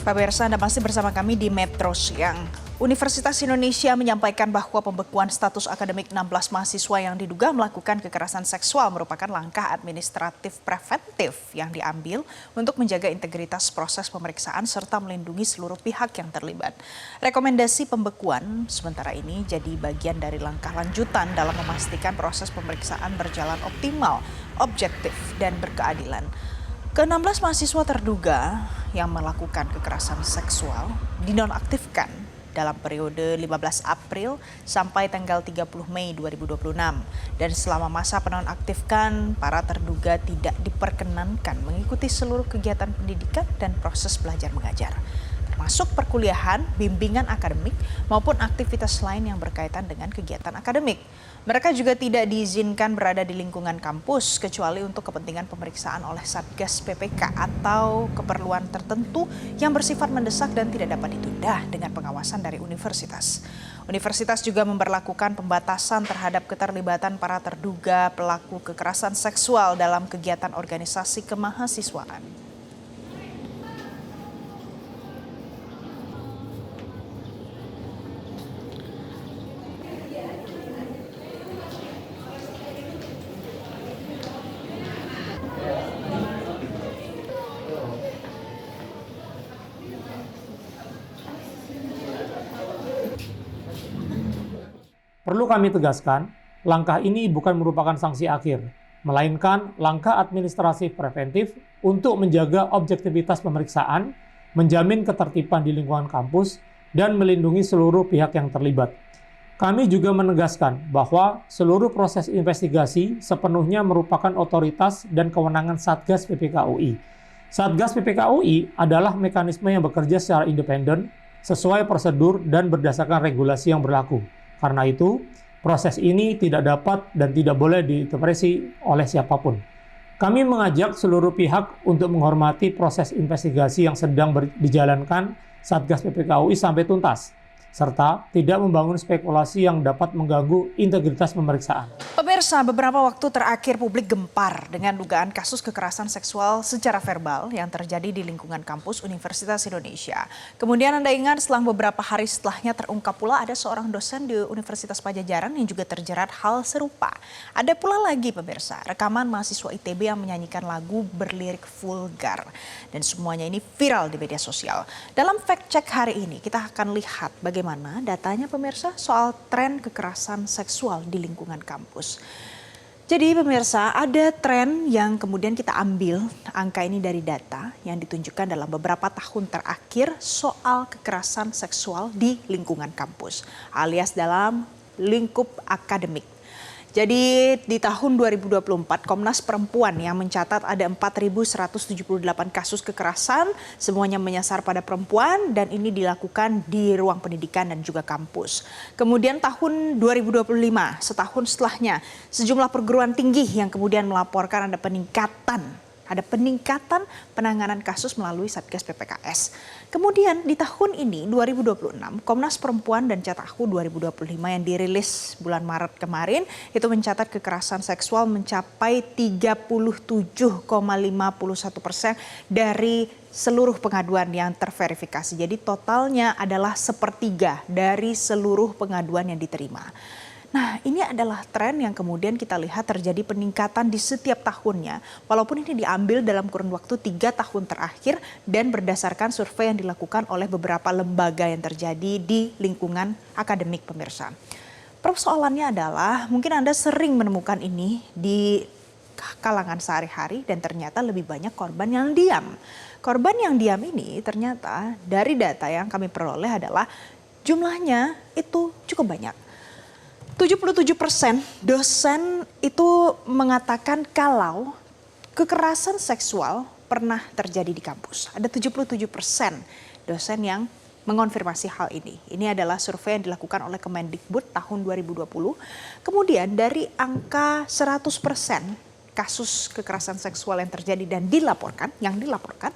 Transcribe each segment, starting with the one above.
Pemirsa, Anda masih bersama kami di Metro Siang. Universitas Indonesia menyampaikan bahwa pembekuan status akademik 16 mahasiswa yang diduga melakukan kekerasan seksual merupakan langkah administratif preventif yang diambil untuk menjaga integritas proses pemeriksaan serta melindungi seluruh pihak yang terlibat. Rekomendasi pembekuan sementara ini jadi bagian dari langkah lanjutan dalam memastikan proses pemeriksaan berjalan optimal, objektif, dan berkeadilan. Ke-16 mahasiswa terduga yang melakukan kekerasan seksual dinonaktifkan dalam periode 15 April sampai tanggal 30 Mei 2026. Dan selama masa penonaktifkan, para terduga tidak diperkenankan mengikuti seluruh kegiatan pendidikan dan proses belajar mengajar, termasuk perkuliahan, bimbingan akademik, maupun aktivitas lain yang berkaitan dengan kegiatan akademik. Mereka juga tidak diizinkan berada di lingkungan kampus kecuali untuk kepentingan pemeriksaan oleh Satgas PPK atau keperluan tertentu yang bersifat mendesak dan tidak dapat ditunda dengan pengawasan dari universitas. Universitas juga memberlakukan pembatasan terhadap keterlibatan para terduga pelaku kekerasan seksual dalam kegiatan organisasi kemahasiswaan. Perlu kami tegaskan, langkah ini bukan merupakan sanksi akhir, melainkan langkah administrasi preventif untuk menjaga objektivitas pemeriksaan, menjamin ketertiban di lingkungan kampus, dan melindungi seluruh pihak yang terlibat. Kami juga menegaskan bahwa seluruh proses investigasi sepenuhnya merupakan otoritas dan kewenangan Satgas PPK UI. Satgas PPK UI adalah mekanisme yang bekerja secara independen, sesuai prosedur dan berdasarkan regulasi yang berlaku. Karena itu, proses ini tidak dapat dan tidak boleh diintervensi oleh siapapun. Kami mengajak seluruh pihak untuk menghormati proses investigasi yang sedang dijalankan Satgas PPK UI sampai tuntas, serta tidak membangun spekulasi yang dapat mengganggu integritas pemeriksaan. Pemirsa, beberapa waktu terakhir publik gempar dengan dugaan kasus kekerasan seksual secara verbal yang terjadi di lingkungan kampus Universitas Indonesia. Kemudian Anda ingat selang beberapa hari setelahnya terungkap pula ada seorang dosen di Universitas Padjadjaran yang juga terjerat hal serupa. Ada pula lagi pemirsa, rekaman mahasiswa ITB yang menyanyikan lagu berlirik vulgar. Dan semuanya ini viral di media sosial. Dalam fact check hari ini kita akan lihat bagaimana datanya pemirsa soal tren kekerasan seksual di lingkungan kampus. Jadi pemirsa, ada tren yang kemudian kita ambil angka ini dari data yang ditunjukkan dalam beberapa tahun terakhir soal kekerasan seksual di lingkungan kampus alias dalam lingkup akademik. Jadi di tahun 2024 Komnas Perempuan yang mencatat ada 4.178 kasus kekerasan, semuanya menyasar pada perempuan dan ini dilakukan di ruang pendidikan dan juga kampus. Kemudian tahun 2025 setahun setelahnya sejumlah perguruan tinggi yang kemudian melaporkan ada peningkatan penanganan kasus melalui Satgas PPKS. Kemudian di tahun ini 2026 Komnas Perempuan dan Catahu 2025 yang dirilis bulan Maret kemarin itu mencatat kekerasan seksual mencapai 37,51% dari seluruh pengaduan yang terverifikasi. Jadi totalnya adalah sepertiga dari seluruh pengaduan yang diterima. Nah, ini adalah tren yang kemudian kita lihat terjadi peningkatan di setiap tahunnya. Walaupun ini diambil dalam kurun waktu 3 tahun terakhir dan berdasarkan survei yang dilakukan oleh beberapa lembaga yang terjadi di lingkungan akademik pemirsa. Persoalannya adalah mungkin Anda sering menemukan ini di kalangan sehari-hari dan ternyata lebih banyak korban yang diam. Korban yang diam ini ternyata dari data yang kami peroleh adalah jumlahnya itu cukup banyak. 77% dosen itu mengatakan kalau kekerasan seksual pernah terjadi di kampus. Ada 77% dosen yang mengonfirmasi hal ini. Ini adalah survei yang dilakukan oleh Kemendikbud tahun 2020. Kemudian dari angka 100% kasus kekerasan seksual yang terjadi dan dilaporkan,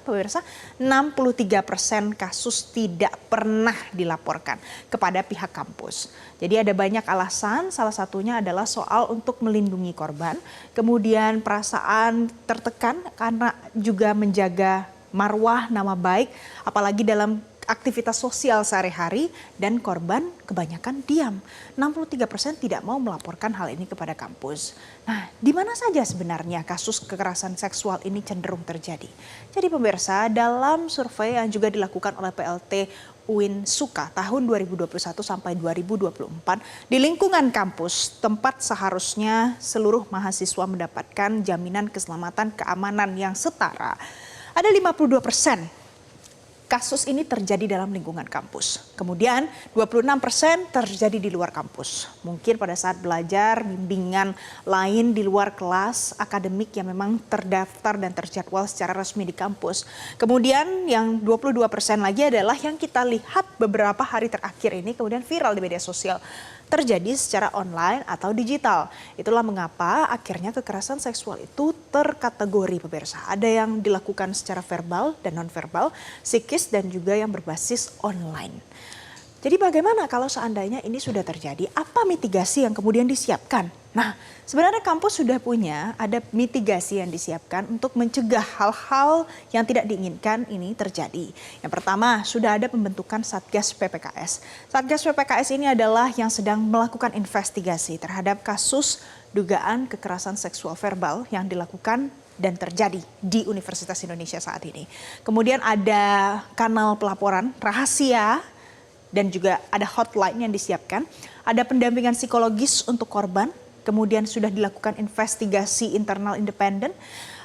pemirsa, 63% kasus tidak pernah dilaporkan kepada pihak kampus. Jadi ada banyak alasan, salah satunya adalah soal untuk melindungi korban, kemudian perasaan tertekan karena juga menjaga marwah, nama baik, apalagi dalam aktivitas sosial sehari-hari, dan korban kebanyakan diam. 63% tidak mau melaporkan hal ini kepada kampus. Nah, di mana saja sebenarnya kasus kekerasan seksual ini cenderung terjadi? Jadi pemirsa, dalam survei yang juga dilakukan oleh PLT UIN Suka tahun 2021 sampai 2024 di lingkungan kampus, tempat seharusnya seluruh mahasiswa mendapatkan jaminan keselamatan keamanan yang setara, ada 52% kasus ini terjadi dalam lingkungan kampus. Kemudian 26% terjadi di luar kampus. Mungkin pada saat belajar, bimbingan lain di luar kelas akademik yang memang terdaftar dan terjadwal secara resmi di kampus. Kemudian yang 22% lagi adalah yang kita lihat beberapa hari terakhir ini kemudian viral di media sosial. Terjadi secara online atau digital. Itulah mengapa akhirnya kekerasan seksual itu terkategori pemirsa. Ada yang dilakukan secara verbal dan non-verbal, psikis, dan juga yang berbasis online. Jadi bagaimana kalau seandainya ini sudah terjadi? Apa mitigasi yang kemudian disiapkan? Nah, sebenarnya kampus sudah punya ada mitigasi yang disiapkan untuk mencegah hal-hal yang tidak diinginkan ini terjadi. Yang pertama, sudah ada pembentukan Satgas PPKS. Satgas PPKS ini adalah yang sedang melakukan investigasi terhadap kasus dugaan kekerasan seksual verbal yang dilakukan dan terjadi di Universitas Indonesia saat ini. Kemudian ada kanal pelaporan rahasia dan juga ada hotline yang disiapkan. Ada pendampingan psikologis untuk korban. Kemudian sudah dilakukan investigasi internal independen.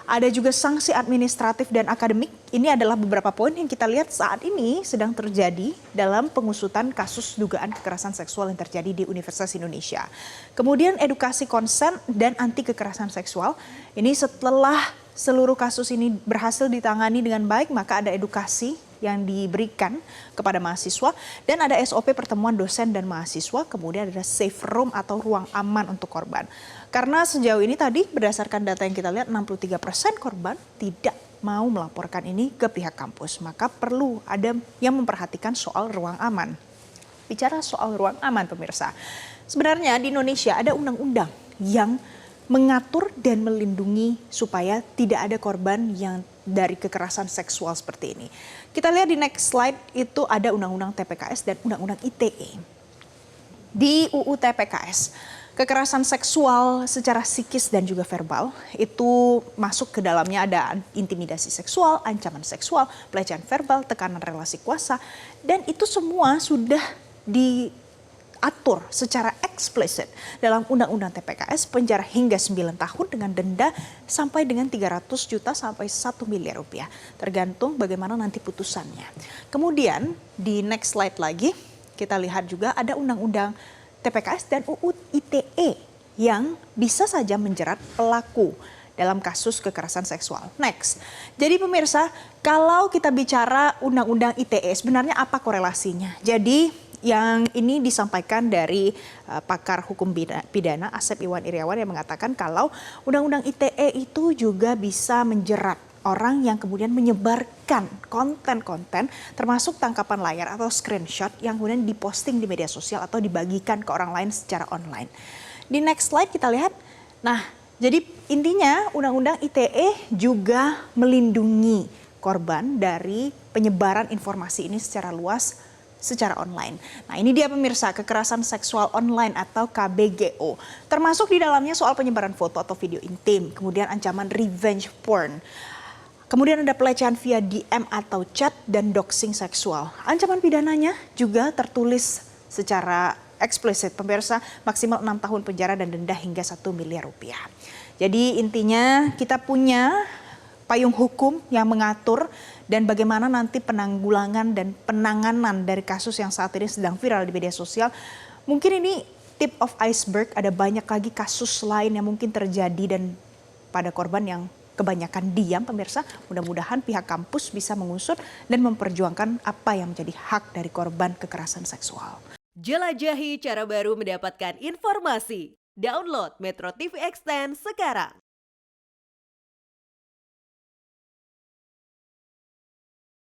Ada juga sanksi administratif dan akademik. Ini adalah beberapa poin yang kita lihat saat ini sedang terjadi dalam pengusutan kasus dugaan kekerasan seksual yang terjadi di Universitas Indonesia. Kemudian edukasi konsen dan anti kekerasan seksual. Ini setelah seluruh kasus ini berhasil ditangani dengan baik, maka ada edukasi yang diberikan kepada mahasiswa dan ada SOP pertemuan dosen dan mahasiswa, kemudian ada safe room atau ruang aman untuk korban. Karena sejauh ini tadi berdasarkan data yang kita lihat 63% korban tidak mau melaporkan ini ke pihak kampus, maka perlu ada yang memperhatikan soal ruang aman. Bicara soal ruang aman pemirsa, sebenarnya di Indonesia ada undang-undang yang mengatur dan melindungi supaya tidak ada korban yang dari kekerasan seksual seperti ini. Kita lihat di next slide, itu ada Undang-Undang TPKS dan Undang-Undang ITE. Di UU TPKS, kekerasan seksual secara psikis dan juga verbal itu masuk ke dalamnya ada intimidasi seksual, ancaman seksual, pelecehan verbal, tekanan relasi kuasa, dan itu semua sudah diatur secara eksplisit dalam Undang-Undang TPKS, penjara hingga 9 tahun dengan denda sampai dengan 300 juta sampai 1 miliar rupiah. Tergantung bagaimana nanti putusannya. Kemudian di next slide lagi kita lihat juga ada Undang-Undang TPKS dan UU ITE yang bisa saja menjerat pelaku dalam kasus kekerasan seksual. Next. Jadi pemirsa, kalau kita bicara Undang-Undang ITE sebenarnya apa korelasinya? Jadi yang ini disampaikan dari pakar hukum pidana Asep Iwan Iriawan yang mengatakan kalau Undang-Undang ITE itu juga bisa menjerat orang yang kemudian menyebarkan konten-konten termasuk tangkapan layar atau screenshot yang kemudian diposting di media sosial atau dibagikan ke orang lain secara online. Di next slide kita lihat, nah jadi intinya Undang-Undang ITE juga melindungi korban dari penyebaran informasi ini secara luas secara online. Nah ini dia pemirsa, kekerasan seksual online atau KBGO. Termasuk di dalamnya soal penyebaran foto atau video intim, kemudian ancaman revenge porn. Kemudian ada pelecehan via DM atau chat dan doxing seksual. Ancaman pidananya juga tertulis secara eksplisit pemirsa, maksimal 6 tahun penjara dan denda hingga 1 miliar rupiah. Jadi intinya kita punya payung hukum yang mengatur dan bagaimana nanti penanggulangan dan penanganan dari kasus yang saat ini sedang viral di media sosial. Mungkin ini tip of iceberg, ada banyak lagi kasus lain yang mungkin terjadi dan pada korban yang kebanyakan diam pemirsa. Mudah-mudahan pihak kampus bisa mengusut dan memperjuangkan apa yang menjadi hak dari korban kekerasan seksual. Jelajahi cara baru mendapatkan informasi. Download Metro TV Extend sekarang.